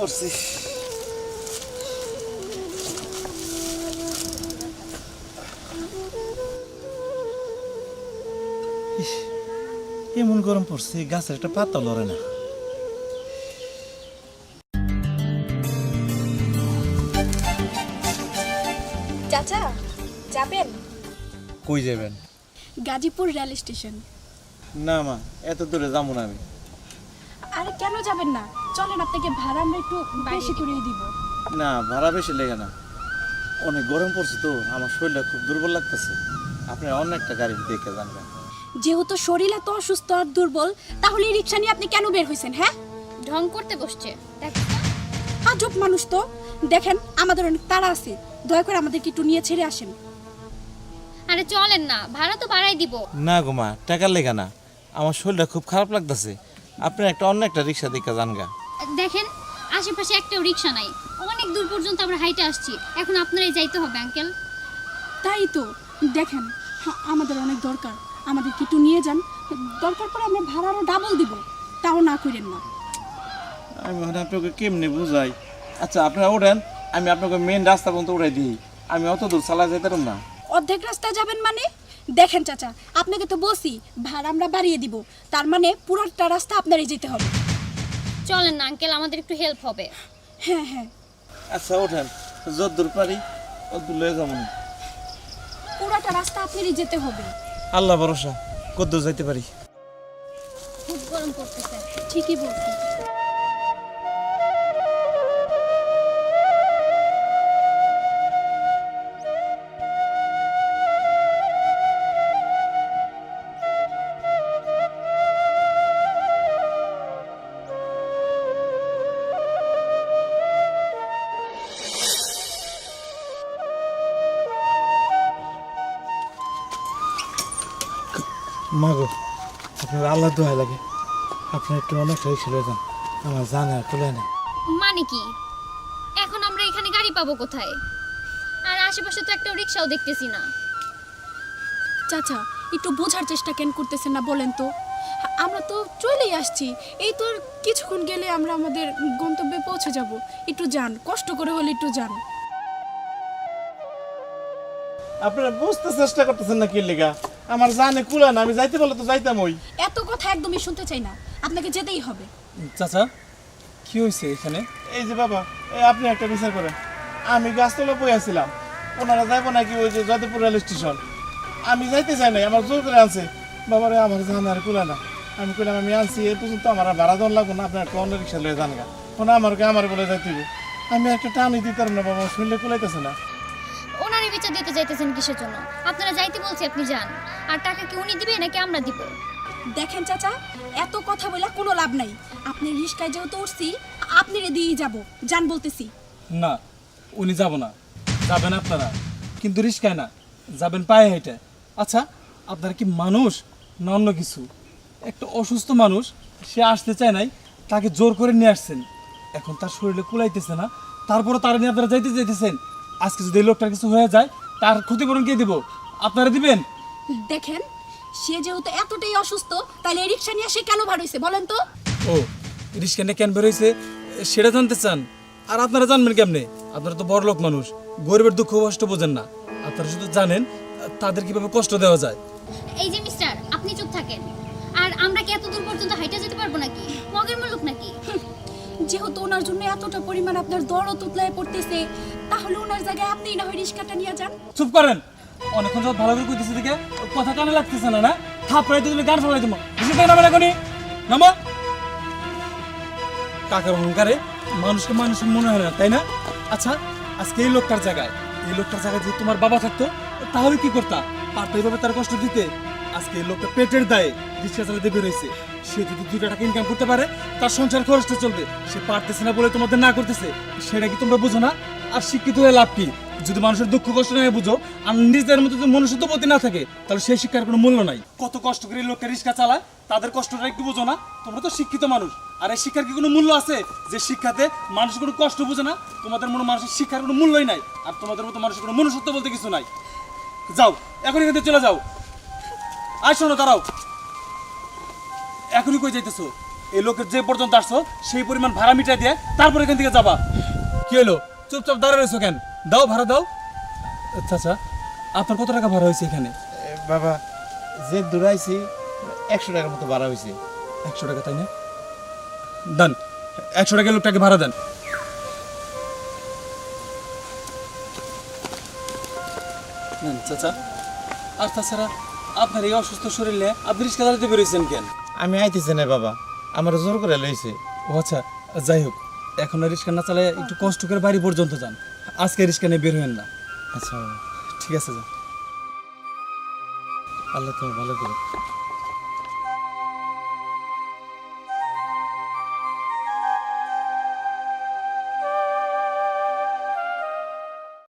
পড়ছি। এমন গরম পড়ছে, গাছের একটা পাতা লড়ে না। চাচা যাবেন? কই যাবেন? Gazipur rail station. না মা, এত দূরে যাবো না আমি। আরে কেন যাবেন না? চলেন, আপনাকে ভাড়া আমরা একটু বেশি করেই দিব। না, ভাড়া বেশি লেগে না, অনেক গরম পড়ছে তো, আমার শরীরটা খুব দুর্বল লাগতেছে। আপনি অন্য একটা গাড়ি দেখে জানবেন। যেহেতু শরীর এত অসুস্থ আর দুর্বল, তাহলে এই রিক্সা নিয়ে আপনি কেন বের হয়েছেন? হ্যাঁ, ঢং করতে বসছে। আজব মানুষ তো। দেখেন আমাদের অনেক তাড়া আছে, দয়া করে আমাদেরকে একটু নিয়ে ছেড়ে আসেন। আরে চলেন না, ভাড়া তো বাড়াই দিব। না গো মা, টাকার লেগে না, আমার শরীরটা খুব খারাপ লাগতেছে। আপনি অন্য একটা রিক্সা দেখে জানগা। দেখেন আশেপাশে একটাও রিক্সা নাই, অনেক দূর পর্যন্ত আমরা হাইটে আসছি, এখন আপনারাই যাইতে হবে আঙ্কেল। তাই তো দেখেন, আমাদের অনেক দরকার, আমাদের একটু নিয়ে যান। দরকার পড়ে আমরা ভাড়া আরো ডাবল দিব, তাও না করেন না। আমি আপনাকে কেমনে বুঝাই? আচ্ছা আপনারা ওঠেন, আমি আপনাকে মেন রাস্তা পর্যন্ত উঠাই দিই। আমি অত দূর চালা যেতে পারব না। অর্ধেক রাস্তা যাবেন মানে? দেখেন চাচা, আপনাকে তো বসি ভাড়া আমরা বাড়িয়ে দিব, তার মানে পুরোটা রাস্তা আপনারই যেতে হবে। চলেন না আঙ্কেল, আমাদের একটু হেল্প হবে। হ্যাঁ হ্যাঁ, আচ্ছা ওঠেন, যত দূর পারি অত লয়ে যাবো। পুরোটা রাস্তা আপনারই যেতে হবে। আল্লাহ ভরসা, কত দূর যাইতে পারি। খুব গরম পড়তেছে। ঠিকই বলছি। মাগো, আপনার আল্লাহ দোহাই লাগে, আপনার একটু অনেকটা রিক্সা লয়ে যান, আমার জানে আর কোলে নেই। মানে কি, এখন আমরা এখানে গাড়ি পাবো কোথায়? আর আশেপাশে তো একটা রিক্সাও দেখতেছি না। চাচা একটু বোঝার চেষ্টা কেন করতেছেন না বলেন তো? আমরা তো চলেই আসছি, এই তো আর কিছুক্ষণ গেলে আমরা আমাদের গন্তব্যে পৌঁছে যাব। একটু যান, কষ্ট করে হলে একটু যান। আপনারা বুঝতে চেষ্টা করতেছেন না কি লেগা? আমার জানে কুলা না, আমি যাইতে বলে তো যাইতাম। ওই এত কথা একদমই শুনতে চাই না, আপনাকে যেতেই হবে। চাচা কি হয়েছে এখানে? এই যে বাবা, এই আপনি একটা বিচার করেন, আমি গাছতলা বই আসছিলাম, ওনারা যাইবো নাকি ওই যে যদপুর রেল স্টেশন? আমি যাইতে চাই নাই, আমার জোর করে আনছে। বাবারে আমার জানে আর কুলা না, আমি কইলাম আমি আনছি, এ পর্যন্ত আমার আর ভাড়া দেওয়ার লাগবো না, আপনার একটা অন্য রিক্সা লয়ে যান গা। আমার বলে যাইতে হবে, আমি একটা টানই দিতাম না বাবা, শুনলে কুলাইতেছে না। ওনারে বিচার দিতে যাইতেছেন কিসের জন্য? আপনারা যাইতে বলছি, আপনি যান। আর টাকা কি উনি দিবে নাকি আমরা দিব? দেখেন চাচা, এত কথা বলে কোনো লাভ নাই। আপনি রিস্কায় যেহেতু উঠছি, আপনারে দিয়েই যাব, যান বলতেছি। না, উনি যাব না, যাবেন আপনারা, কিন্তু রিস্কায় না, যাবেন পায়ে হেঁটে। আচ্ছা আপনারা কি মানুষ না অন্য কিছু? একটা অসুস্থ মানুষ, সে আসতে চায় নাই, তাকে জোর করে নিয়ে আসছেন, এখন তার শরীরে কুলাইতেছে না, তারপরে তারা নিয়ে আপনারা যাইতেছেন। আজকে যদি এই লোকটার কিছু হয়ে যায়, তার ক্ষতিপূরণ কে দিব? আপনারা দিবেন? দেখেন, সে যেহেতু এতটাই অসুস্থ, তাহলে এই রিক্সা নিয়ে সে কেন ভাড় হইছে বলেন তো? ও, রিস্কা নিয়ে কেন বেরোইছে সেটা জানতে চান? আর আপনারা জানবেন কেমনে? আপনারা তো বড় লোক মানুষ, গরিবের দুঃখ কষ্ট বোঝেন না, আপনারা শুধু জানেন তাদের কিভাবে কষ্ট দেওয়া যায়। এই যে মিস্টার, আপনি চুপ থাকেন। আর আমরা কি এত দূর পর্যন্ত হাইটা যেতে পারবো নাকি? মগের মুলুক নাকি? যেহেতু ওনার জন্য এতটা পরিমাণ আপনার দরদ উতলায় পড়তেছে, তাহলে ওনার জায়গায় আপনিই না হয় রিক্সাটা নিয়ে যান। চুপ করেন, অনেকক্ষণ যখন ভালো করে কইতেছে দিকে কথা কানে লাগতেছে না, না থাপড়াই দিলে গান ফেলাই দেবো। নামা এখনই, নামা। টাকার অহংকারে মানুষকে মানুষ মনে হয় না, তাই না? আচ্ছা আজকে এই লোকটার জায়গায় যদি তোমার বাবা থাকতো, তাহলে কি করতা? পারতো এইভাবে তার কষ্ট দিতে? আজকে এই লোকটা পেটের দায়ে রিক্সা চালাতে বেরোয়েছে, সে যদি 2 টাকা ইনকাম করতে পারে, তার সংসার খরচটা চলবে, সে পারতেছে না বলে তোমাদের না করতেছে, সেটা কি তোমরা বুঝো না? আর শিক্ষিত হয়ে লাভ কি? যদি মানুষের দুঃখ কষ্ট না বুঝো আর নিজেদের মতো যদি মনুষ্যত্ববোধ না থাকে, তাহলে সেই শিক্ষার কোনো মূল্য নাই। কত কষ্ট করে লোককে রিক্সা চালায়, তাদের কষ্টটা একটু বুঝো না? তোমরা তো শিক্ষিত মানুষ, আর এই শিক্ষার কি কোনো মূল্য আছে? যে শিক্ষাতে মানুষ কোনো কষ্ট বুঝে না, তোমাদের মনে মানুষের শিক্ষার কোনো মূল্যই নাই, আর তোমাদের মতো মানুষের কোনো মনুষ্যত্ব বলতে কিছু নাই। যাও এখন এখান থেকে চলে যাও। আয় শোনো, দাঁড়াও, এখনই কই যাইতেছো? এই লোকের যে পর্যন্ত আসছো সেই পরিমাণ ভাড়া মিটাই দিয়ে তারপর এখান থেকে যাবা। কি হলো চুপচাপ দাঁড়িয়ে রয়েছো কেন? দাও ভাড়া দাও। চাচা আপনার কত টাকা ভাড়া হয়েছে এখানে? বাবা যে দূরাইছি 100 টাকার মতো ভাড়া হয়েছে। 100 টাকা, তাই না? দেন 100 টাকা লোকটাকে ভাড়া দেন। নেন চাচা। আর তাছাড়া আপনার এই অসুস্থ শরীরে আপনি রিক্সা চালাতে বেরোয়েছেন কেন? আমি আইতেছি না বাবা, আমার জোর করে লইছে। ও আচ্ছা, যাই হোক, এখন আর রিক্সা না চালায় একটু কষ্ট করে বাড়ি পর্যন্ত যান। আজকে রিক্সা নিয়ে বের হবেন না। আচ্ছা বাবা, ঠিক আছে, যান। আল্লাহ তোমার ভালো করুক।